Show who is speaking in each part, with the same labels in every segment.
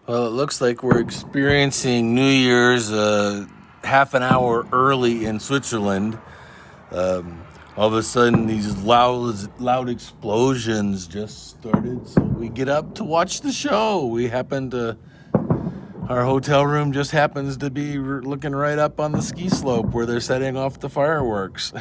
Speaker 1: Well, it looks like we're experiencing New Year's half an hour early in Switzerland. All of a sudden, these loud explosions just started. So we get up to watch the show. Our hotel room just happens to be looking right up on the ski slope where they're setting off the fireworks.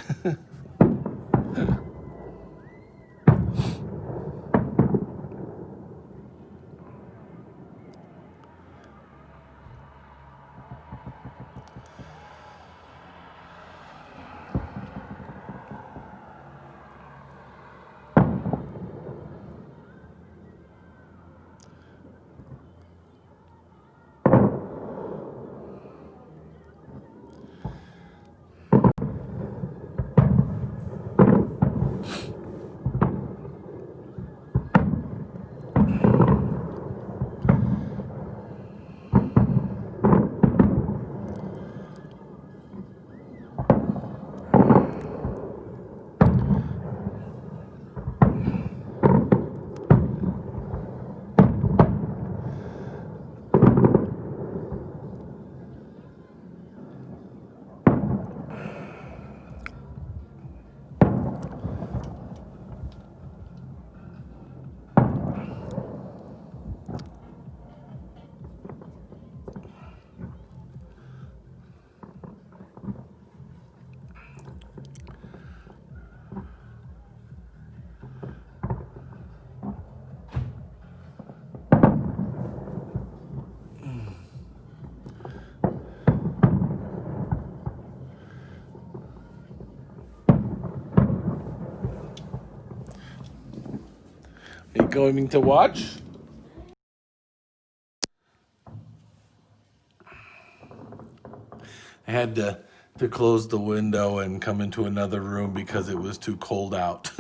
Speaker 1: Are you going to watch? I had to close the window and come into another room because it was too cold out.